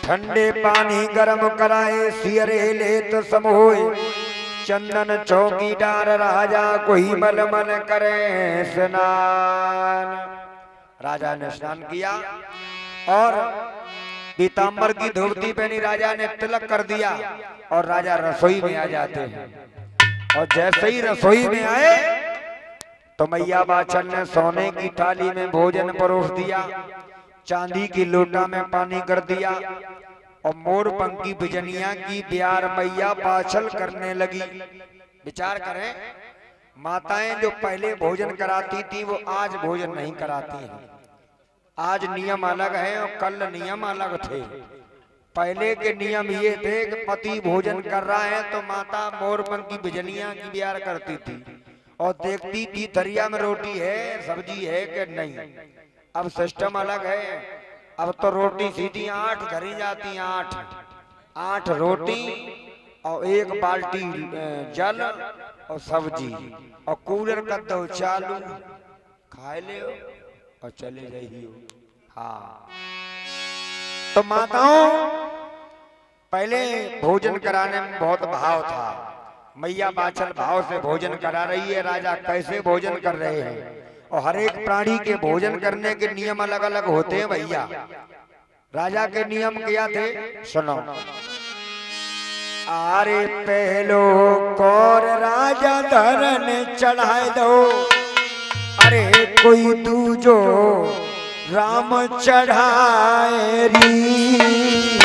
ठंडे पानी गरम कराए सियरे लेत समोए। चंदन चौकीदार राजा कोई मलमल करे स्नान। राजा ने स्नान किया और पीताम्बर की धोती पहनी राजा ने तिलक कर दिया और राजा रसोई में आ जाते हैं। और जैसे ही रसोई में आए तो मैया बाचल ने सोने की थाली में भोजन परोस दिया, चांदी की लोटा में पानी कर दिया और मोर पंखी बिजनिया की प्यार मैया बाछल करने लगी। विचार करें, माताएं जो पहले भोजन कराती थी वो आज भोजन नहीं कराती हैं। आज नियम अलग है और कल नियम अलग थे। पहले के नियम ये थे कि पति भोजन कर रहा है तो माता मोर पंखी बिजनिया की प्यार करती थी और देखती थी दरिया में रोटी है सब्जी है कि नहीं। अब सिस्टम अलग है। अब तो रोटी सीधी 8 घरी जाती, 8 रोटी और 1 बाल्टी जल और सब्जी और कूलर कर दो चालू, खाए ले और चले जाइए। हाँ, तो माताओं पहले भोजन कराने में बहुत भाव था। मैया बाछल भाव से भोजन करा रही है। राजा कैसे भोजन कर रहे हैं और हर एक प्राणी के भोजन करने के नियम अलग अलग होते हैं भैया। राजा के नियम क्या थे सुनो। आरे पहलो कौर राजा धरन चढ़ाए दो, अरे कोई दूजो राम चढ़ाए री।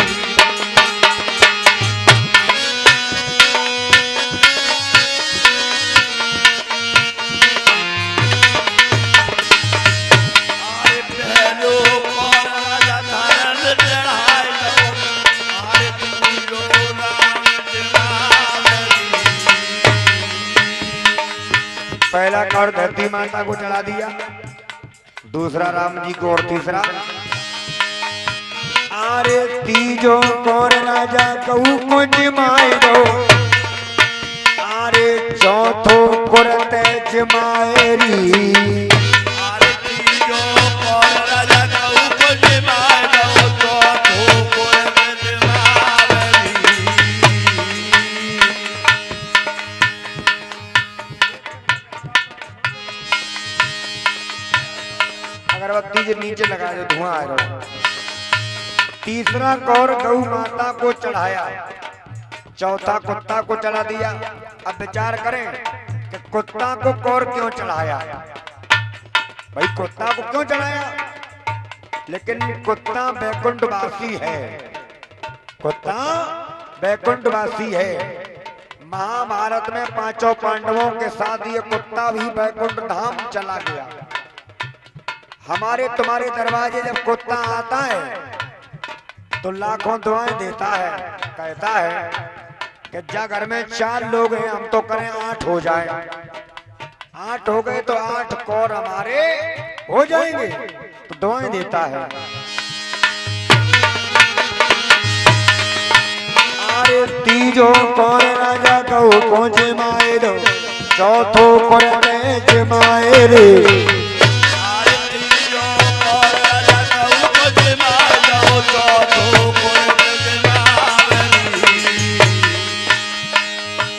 पहला कौर धरती माता को चढ़ा दिया, दूसरा राम जी को और तीसरा आरे तीजो कौर राजा कहू को जमाए दो, आरे चौथो कुरते जमाएरी। आरे तीजो कौर राजा कहू को जमाए दो, चौथो कुरते जमाएरी। अगरबत्ती जो नीचे लगा दो धुआं आ रहा। तीसरा कौर गौ माता को चढ़ाया, चौथा कुत्ता को चढ़ा दिया। अब विचार करें कि कुत्ता को कौर क्यों चढ़ाया। भाई कुत्ता को क्यों चढ़ाया, लेकिन कुत्ता बैकुंठवासी है। कुत्ता बैकुंठवासी है। महाभारत में 5 पांडवों के साथ ये कुत्ता भी बैकुंठ धाम चला गया। हमारे तुम्हारे दरवाजे जब कुत्ता आता है तो लाखों दुआएं देता है, कहता है कि जा घर में 4 लोग हैं हम तो करें 8 हो जाए। 8 हो गए तो 8 कौर हमारे हो जाएंगे, तो दुआएं देता है। अरे तीजो कौर राजा कहू को जमाए दो, चौथो कौर जमाए रे।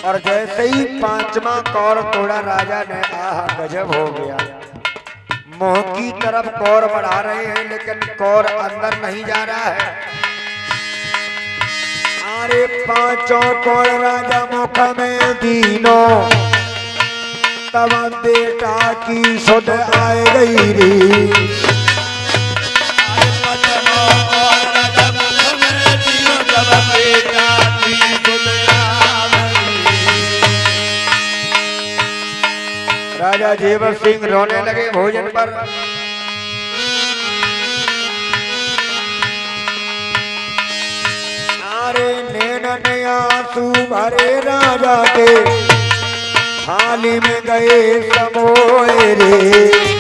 और जैसे ही 5वां कौर तोड़ा राजा ने आह गजब हो गया। मुंह की तरफ कौर बढ़ा रहे हैं लेकिन कौर अंदर नहीं जा रहा है। अरे 5 कौर राजा मुख में दीनो, तब बेटा की सुध आए गई री। राजा जेवर सिंह रोने लगे भोजन पर। अरे नैनन आंसू भरे राजा के, थाली में गए समोए रे।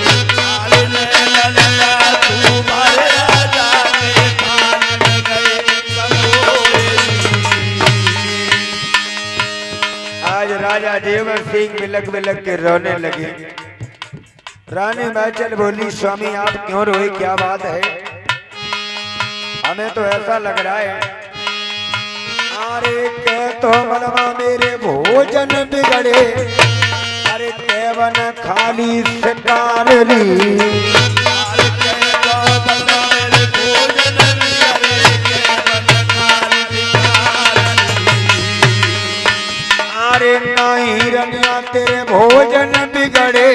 आज राजा जेवर सिंह बिलक बिलक के रोने लगे। रानी बाचल बोली स्वामी आप क्यों रोए, क्या बात है। हमें तो ऐसा लग रहा है, अरे के तो मनवा मेरे भोजन बिगड़े, अरे केवन खाली शिकार ली। अरे नहीं रनिया तेरे भोजन बिगड़े,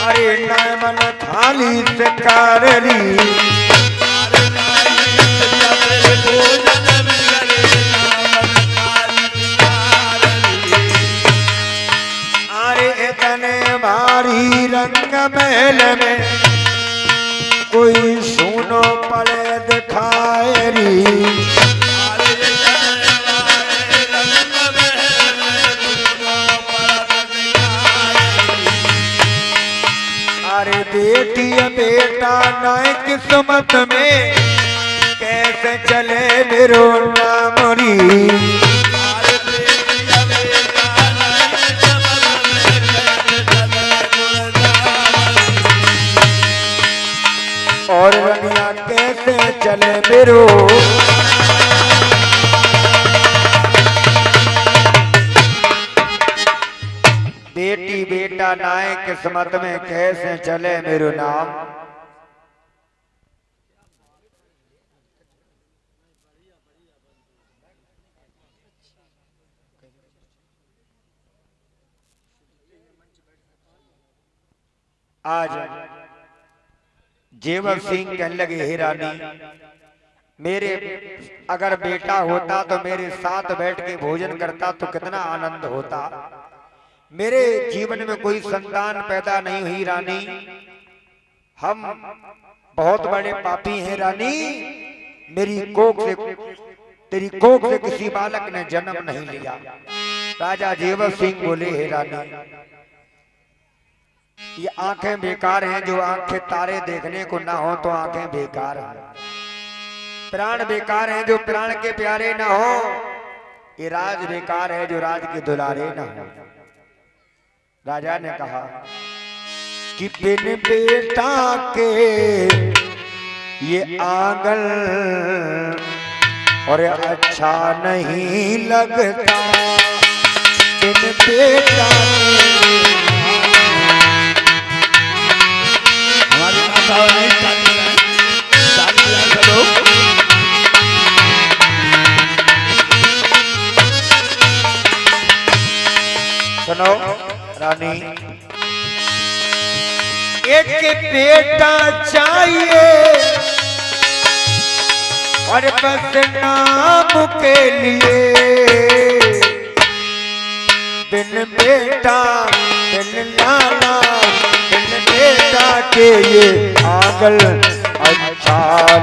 अरे न मन खाली शिकार ली। अरे इतने भारी रंग महल में कोई सुनो पड़े दिखाए री। अरे बेटी बेटा नाय किस्मत में कैसे चले मेरो नामरी। और रनिया कैसे चले मेरो, बेटी बेटा नाय किस्मत में कैसे चले मेरो नाम। आज जेवर सिंह कहने लगे, हे रानी मेरे अगर बेटा होता तो मेरे साथ बैठ के भोजन करता तो कितना आनंद होता। मेरे जीवन में कोई संतान पैदा नहीं हुई रानी, हम बहुत बड़े पापी हैं रानी। मेरी कोख से तेरी कोख से किसी बालक ने जन्म नहीं लिया। राजा जेवर सिंह बोले, हे रानी ये आंखें बेकार हैं, जो आंखें तारे देखने को ना हो तो आंखें बेकार हैं। प्राण बेकार हैं जो प्राण के प्यारे ना हो, ये राज बेकार है जो राज के दुलारे ना हो। राजा ने कहा कि बिन बेटा के ये आंगन और अच्छा नहीं लगता। बिन बेटा सुनो रानी, एक बेटा चाहिए और बस नाम के लिए। बिन बेटा बिन नाना बिन बेटा के ये आंगन अच्छा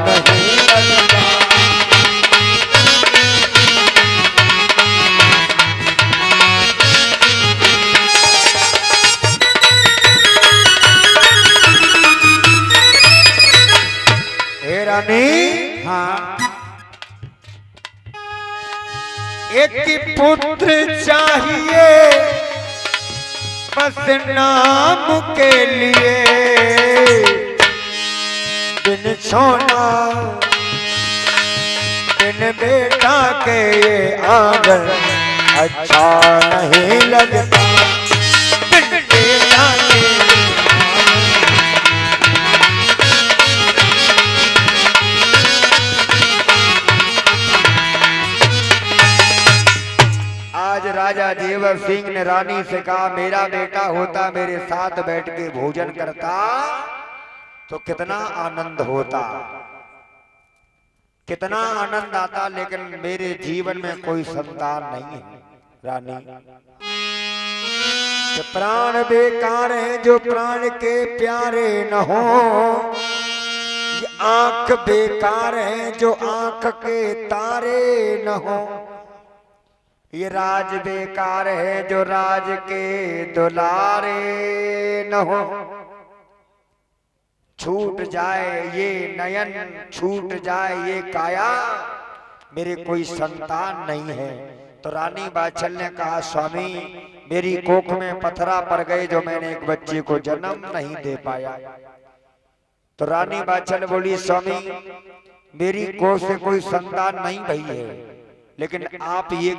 नहीं लगता। रानी हाँ, एक पुत्र चाहिए बस नाम के लिए। बिन सोना बिन बेटा के ये आंगन अच्छा नहीं लगता। बिन बेटा के राजा जेवर सिंह ने रानी से कहा, मेरा बेटा होता मेरे साथ बैठ के भोजन करता तो कितना आनंद होता, कितना आनंद आता। लेकिन मेरे जीवन में कोई संतान नहीं है रानी। तो प्राण बेकार है जो प्राण के प्यारे न हो। ये आंख बेकार है जो आंख के तारे न हो। ये राज बेकार है जो राज के दुलारे न हो। छूट जाए ये नयन छूट जाए ये काया, मेरे कोई संतान नहीं है। तो रानी बाछल ने कहा, स्वामी मेरी कोख में पत्थरा पड़ गए जो मैंने एक बच्चे को जन्म नहीं दे पाया। तो रानी बाछल बोली, स्वामी मेरी कोख से कोई संतान नहीं भई है, लेकिन आप ये